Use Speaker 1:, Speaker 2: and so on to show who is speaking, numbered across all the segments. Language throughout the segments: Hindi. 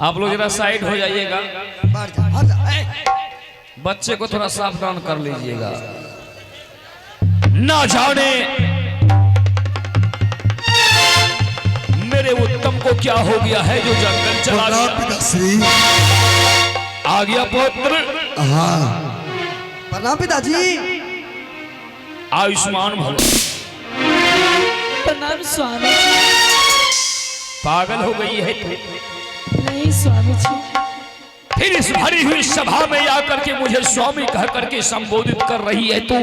Speaker 1: आप लोग जरा साइड हो जाइएगा, बच्चे को थोड़ा सावधान कर लीजिएगा। ना जाने मेरे उत्तम को क्या हो गया है जो जंगल चला गया। आ गया पुत्र।
Speaker 2: हाँ प्रणाम पिताजी।
Speaker 1: आयुष्मान भव।
Speaker 3: प्रणाम स्वामी।
Speaker 1: पागल हो गई है तू?
Speaker 3: नहीं स्वामी जी।
Speaker 1: फिर इस भरी हुई सभा में आकर के मुझे स्वामी कह करके संबोधित कर रही है तू?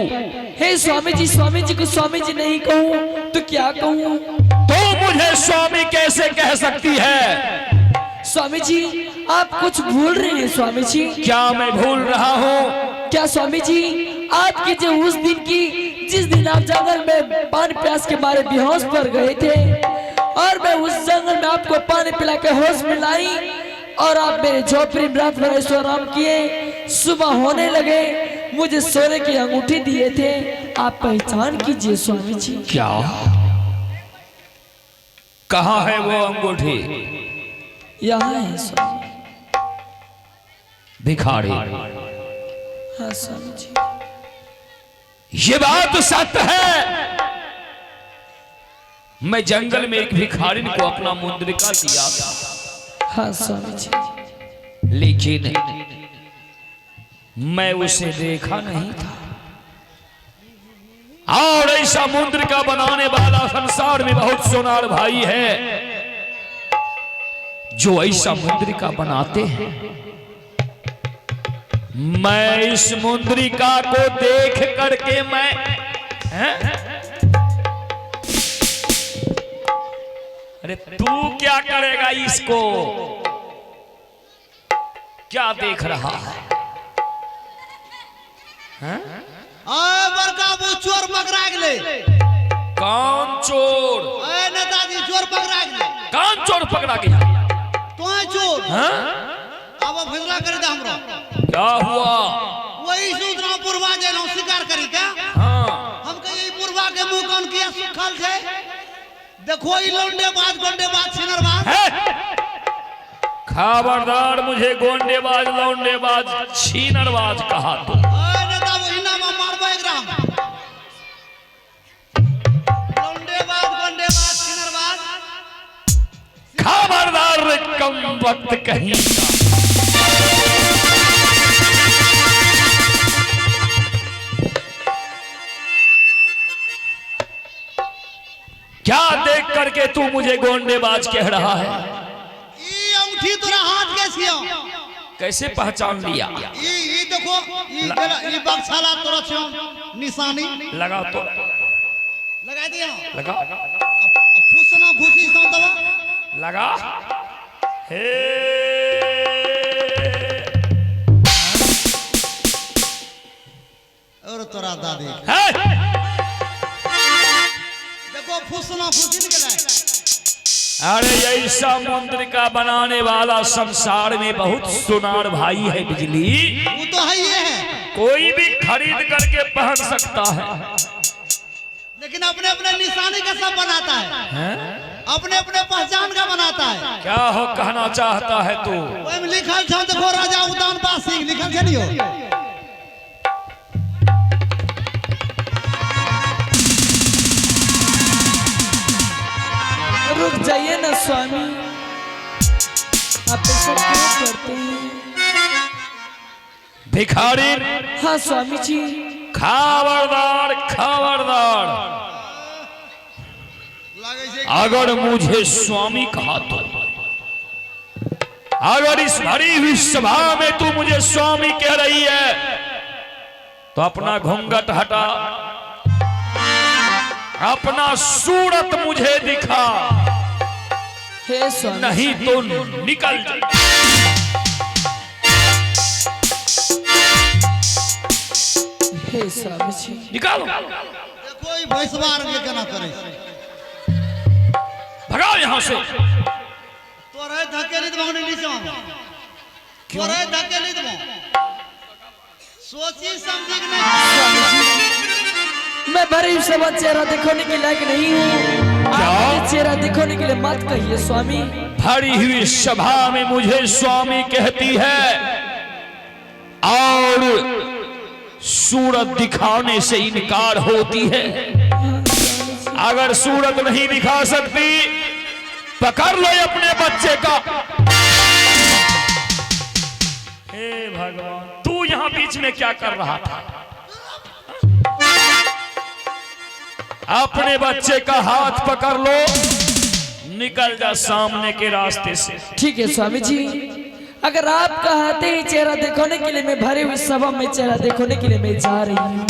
Speaker 3: हे स्वामी जी को स्वामी जी नहीं कहूँ तो क्या कहूँ?
Speaker 1: तो मुझे स्वामी कैसे कह सकती है?
Speaker 3: स्वामी जी आप कुछ भूल रहे हैं स्वामी जी।
Speaker 1: क्या मैं भूल रहा हूँ?
Speaker 3: क्या स्वामी जी आज की जो उस दिन की जिस दिन आप जंगल में पानी प्यास के मारे बेहोश पर गए थे और मैं उस जंगल में आपको पानी पिला के होश में लाई और आप मेरे झोपड़ी में रात भर ऐसो आराम किए, सुबह होने लगे मुझे सोने की अंगूठी दिए थे, आप पहचान कीजिए स्वामी जी।
Speaker 1: क्या? कहाँ है वो अंगूठी?
Speaker 3: यहाँ है स्वामी।
Speaker 1: भिखारी।
Speaker 3: हाँ स्वामी जी।
Speaker 1: ये बात सत्य है। मैं जंगल में एक भिखारिन को अपना मुद्रिका दिया था।
Speaker 3: हाँ स्वामी जी।
Speaker 1: लेकिन मैं उसे देखा नहीं था। और ऐसा मुद्रिका बनाने वाला संसार में बहुत सोनार भाई है जो ऐसा मुद्रिका बनाते हैं। मैं इस मुद्रिका को देख करके मैं अरे तू क्या करेगा इसको? क्या देख रहा है?
Speaker 2: बड़का वो चोर पकड़ा गेले।
Speaker 1: कौन चोर?
Speaker 2: नेताजी चोर पकड़ा गेले।
Speaker 1: कौन चोर पकड़ा गया?
Speaker 2: तो है चोर। अब फैसला कर दे हमरो।
Speaker 1: क्या हुआ?
Speaker 2: वही सूत्रा पूर्वा जेनो शिकार करी का।
Speaker 1: हाँ
Speaker 2: हम कहे पूर्वा के मुंह कौन किया सुखल छे। देखो ई लौंडेबाज गोंडेबाज छिनरबाज।
Speaker 1: खबरदार मुझे गोंडेबाज लौंडेबाज छीनरबाज कहा तो।
Speaker 2: नेता वो हिना में मारबो एकराम। लौंडेबाज गोंडेबाज छिनरबाज।
Speaker 1: खबरदार कम वक्त कहीं का। क्या देख करके तू मुझे गोंडेबाज कह रहा है?
Speaker 2: ई अंगूठी तोरा हाथ के छियो।
Speaker 1: कैसे पहचान लिया?
Speaker 2: ई देखो ई बक्साला तोरा छियो निशानी।
Speaker 1: लगा तो
Speaker 2: लगा दिया।
Speaker 1: लगा
Speaker 2: अब फुसना घुसी सो दवा।
Speaker 1: लगा। हे
Speaker 2: और तोरा दादी
Speaker 1: हे!
Speaker 2: देखो फुसना घुसी निकला।
Speaker 1: अरे ऐसा मुद्रिका बनाने वाला संसार में बहुत सुनार भाई है बिजली।
Speaker 2: वो तो है ये है।
Speaker 1: कोई भी खरीद करके पहन सकता है।
Speaker 2: लेकिन अपने अपने निशानी का सब बनाता है। अपने अपने पहचान का बनाता है।
Speaker 1: क्या हो कहना चाहता है तू?
Speaker 2: ओए में लिखल छ देखो राजा उदानपाद सिंह लिखल छ नियो।
Speaker 3: रुक जाइए ना स्वामी, आप ऐसा क्यों करते हैं?
Speaker 1: भिखारी।
Speaker 3: हाँ स्वामी जी।
Speaker 1: खबरदार खबरदार, अगर मुझे स्वामी कहा तो, अगर इस भरी हुई सभा में तू मुझे स्वामी कह रही है तो अपना घूंघट हटा, अपना सूरत मुझे दिखा,
Speaker 3: हे स्वामी।
Speaker 1: नहीं तो निकल जा।
Speaker 3: हे स्वामी जी।
Speaker 1: निकालो।
Speaker 2: देखो ई भैंसवार के केना करे।
Speaker 1: भगाओ यहाँ से।
Speaker 2: तोरे धकेली दबो नीचे में। तोरे धकेली दबो। सोची समझी कि नहीं।
Speaker 3: मैं भरी से चेहरा दिखाने के लायक नहीं हूँ। आप चेहरा दिखाने के लिए मत कहिए स्वामी।
Speaker 1: भरी हुई सभा में मुझे स्वामी कहती है और सूरत दिखाने से इनकार होती है। अगर सूरत नहीं दिखा सकती पकड़ लो अपने बच्चे का। हे भगवान, तू यहां बीच में क्या कर रहा था? अपने बच्चे का हाथ पकड़ लो, निकल जा सामने के रास्ते से।
Speaker 3: ठीक है स्वामी जी, अगर आप कहते ही चेहरा दिखाने के लिए मैं भरे हुए सभा में चेहरा दिखाने के लिए मैं जा रही हूँ।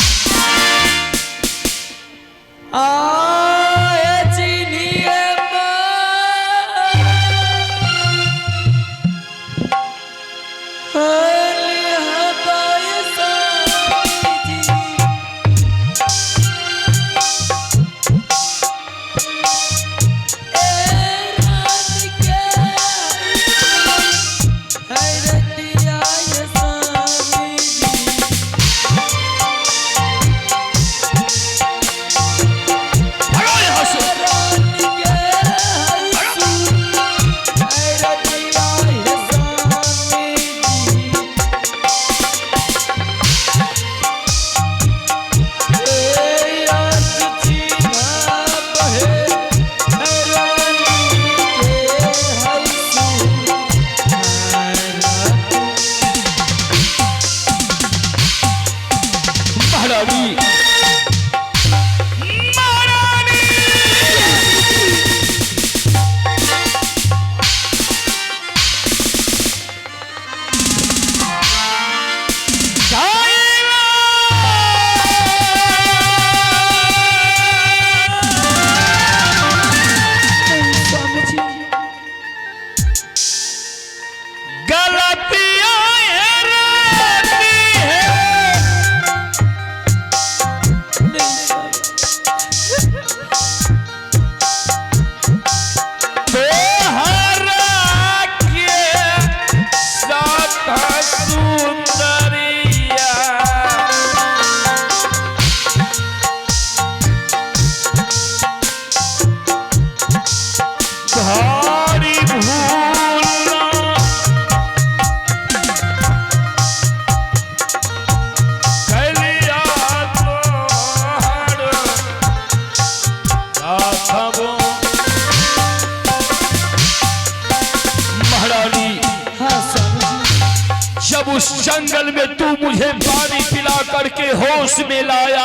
Speaker 1: उस जंगल में तू मुझे पानी पिला करके होश में लाया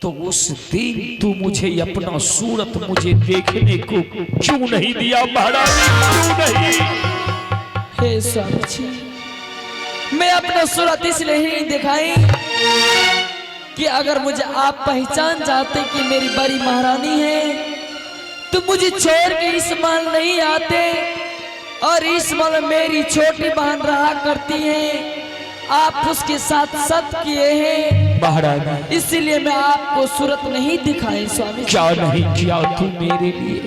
Speaker 1: तो उस दिन तू मुझे अपना सूरत मुझे देखने को क्यों नहीं दिया महारानी, क्यों नहीं?
Speaker 3: हे स्वामी जी, मैं अपना सूरत इसलिए ही दिखाई कि अगर मुझे आप पहचान जाते कि मेरी बड़ी महारानी है तो मुझे छोड़ के इस महल नहीं आते, और इस महल मेरी छोटी बहन रहा करती है। आप उसके साथ सत किए हैं
Speaker 1: महारानी,
Speaker 3: इसीलिए मैं आपको सूरत नहीं दिखाई स्वामी।
Speaker 1: क्या नहीं किया तू मेरे लिए?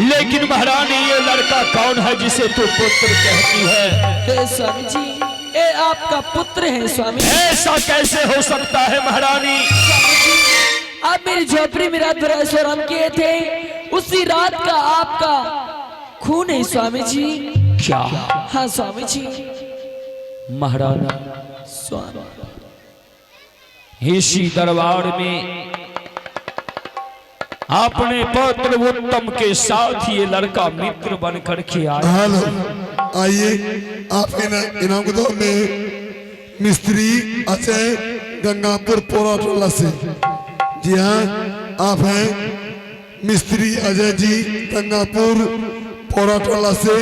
Speaker 1: लेकिन महारानी ये लड़का कौन है जिसे तू पुत्र कहती है?
Speaker 3: स्वामी जी, ये आपका पुत्र है स्वामी।
Speaker 1: ऐसा कैसे हो सकता है महारानी?
Speaker 3: आप मेरी झोपड़ी में रात भर ऐश्वर्य किए थे, उसी रात का आपका खून है स्वामी जी।
Speaker 1: क्या?
Speaker 3: हाँ स्वामी जी।
Speaker 1: महारानी,
Speaker 3: स्वामी
Speaker 1: इसी दरबार में अपने पुत्र उत्तम के साथ ये लड़का मित्र बन करके आया।
Speaker 4: आइए आपके इनाम को दो। मैं मिस्त्री अजय गंगापुर पोराटोला से। जी हाँ, आप हैं मिस्त्री अजय जी गंगापुर पोराटोला से।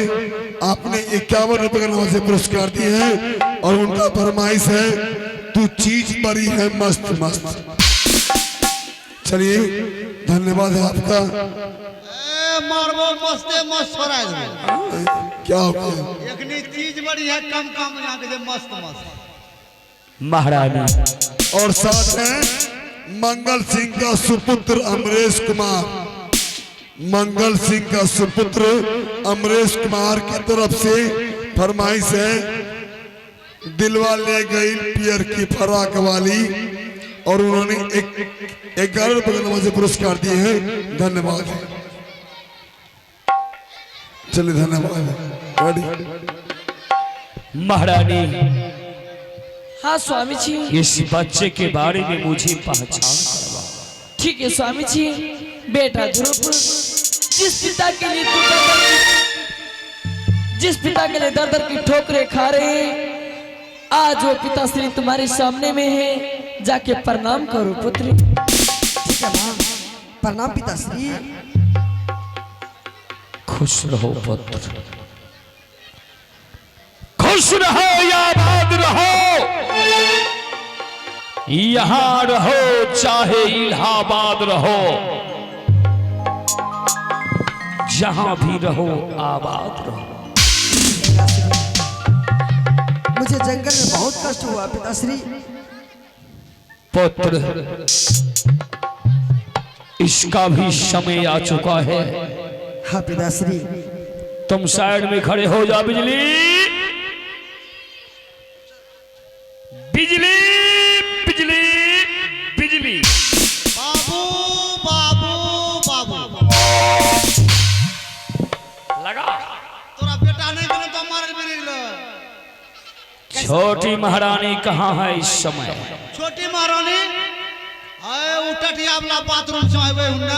Speaker 4: आपने 51 रुपए का नाम से पुरस्कार दिए हैं और उनका फरमाइश है तू चीज बड़ी है मस्त मस्त। चलिए धन्यवाद है आपका।
Speaker 2: मारबो मस्ते मस्त हो रहा है।
Speaker 4: क्या हो गया?
Speaker 2: एक चीज बड़ी है कम कम यहाँ के मस्त मस्त।
Speaker 1: महारानी
Speaker 4: और साथ हैं मंगल सिंह का सुपुत्र अमरेश कुमार। मंगल सिंह का सुपुत्र अमरेश कुमार की तरफ से फरमाइश है दिलवा ले गई पियर की फराक वाली, और उन्होंने 11 रुपए का नवाज पुरस्कार दिए हैं। धन्यवाद। चलिए धन्यवाद।
Speaker 1: महारानी,
Speaker 3: हाँ स्वामी जी।
Speaker 1: इस बच्चे के बारे में मुझे पहचान करवाओ।
Speaker 3: ठीक है स्वामी जी। बेटा ध्रुव, जिस पिता के लिए दर दर की ठोकरें खा रहे हैं, आज वो पिता श्री तुम्हारे सामने में है, जाके प्रणाम करो पुत्री।
Speaker 5: ठीक है मां, प्रणाम पिताश्री।
Speaker 1: खुश रहो पुत्र, खुश रहो या आबाद रहो, यहां रहो चाहे इलाहाबाद रहो, जहां भी रहो आबाद रहो।
Speaker 5: मुझे जंगल में बहुत कष्ट हुआ पिताश्री।
Speaker 1: पुत्र, इसका भी समय आ चुका है।
Speaker 5: हाँ पिताश्री।
Speaker 1: तुम साइड में खड़े हो जा। बिजली, बिजली, बिजली, बिजली।
Speaker 2: बाबू बाबू बाबू
Speaker 1: लगा।
Speaker 2: तोरा बेटा नहीं बने तो मार भी नहीं लो।
Speaker 1: छोटी महारानी कहाँ है इस समय?
Speaker 2: छोटी महारानी आए उठटिया वाला बाथरूम से आवे हुन्ना।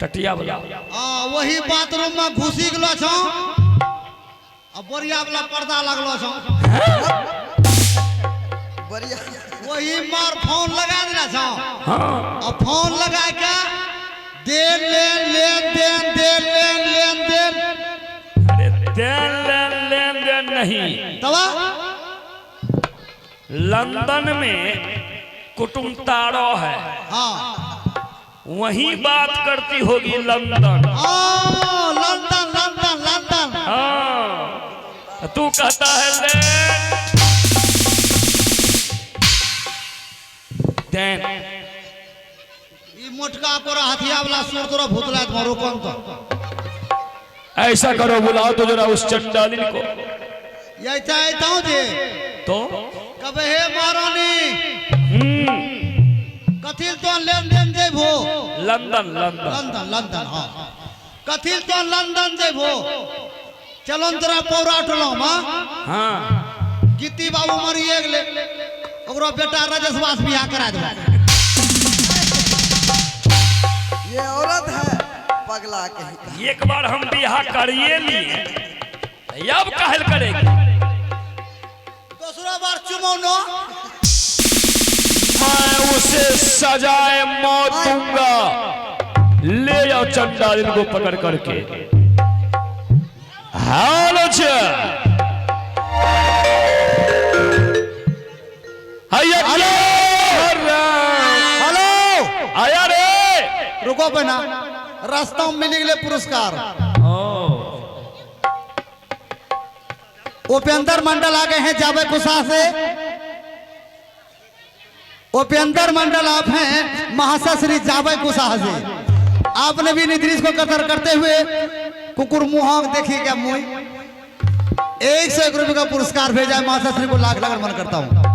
Speaker 1: टटिया वाला?
Speaker 2: हां, वही बाथरूम में घुसी गेलो छौ। अब बोरिया वाला पर्दा लगलो छौ।
Speaker 5: बढ़िया।
Speaker 2: वही मार फोन लगा देना छौ।
Speaker 1: हाँ।
Speaker 2: अब फोन लगा के देन लेन लेन देन देन लेन लेन देन।
Speaker 1: अरे देन लेन लेन देन नहीं,
Speaker 2: तवा
Speaker 1: लंदन में कुटुंब तारो है,
Speaker 2: हाँ
Speaker 1: वही बात करती होगी लंदन।
Speaker 2: London London London.
Speaker 1: हाँ, तू कहता है देन।
Speaker 2: ये मोटका कोरा हथिया वाला सुर तोरा भूतला मारो कौन तो।
Speaker 1: ऐसा करो, बुलाओ तो जरा उस चंडालिन को।
Speaker 2: ये चाहता जे
Speaker 1: तो
Speaker 2: कबे हे महारानी कथिल तो लेन देन जेबो।
Speaker 1: London London
Speaker 2: London London. हाँ, कथिल तो लंदन जेबो। चलो तोरा पौरा टलो मां।
Speaker 1: हाँ।
Speaker 2: गीती बाबू मरिए गेले, ओकरो बेटा राजेशवास बियाह करा दे।
Speaker 5: ये औरत है पगला कहीं।
Speaker 1: एक बार हम बियाह करिए लिए, अब कहल करेगी।
Speaker 2: दूसरा बार चुमौनो
Speaker 1: मैं उसे सजाए मौत दूंगा। ले जाओ चंडालिन को पकड़ करके। हेलो
Speaker 2: हेलो
Speaker 1: आया रे।
Speaker 2: रुको बना, रास्ता में मिल गए पुरस्कार। उपेंद्र मंडल आ गए हैं जावे कुशा से। उपेंद्र मंडल आप हैं महाशय श्री जावे कुशा से। आपने भी नीतीश को कतर करते हुए कुकुर मुहा देखिए क्या मुंह 101 रुपए का पुरस्कार भेजा है। महाशय श्री को लाख लाख मन करता हूं।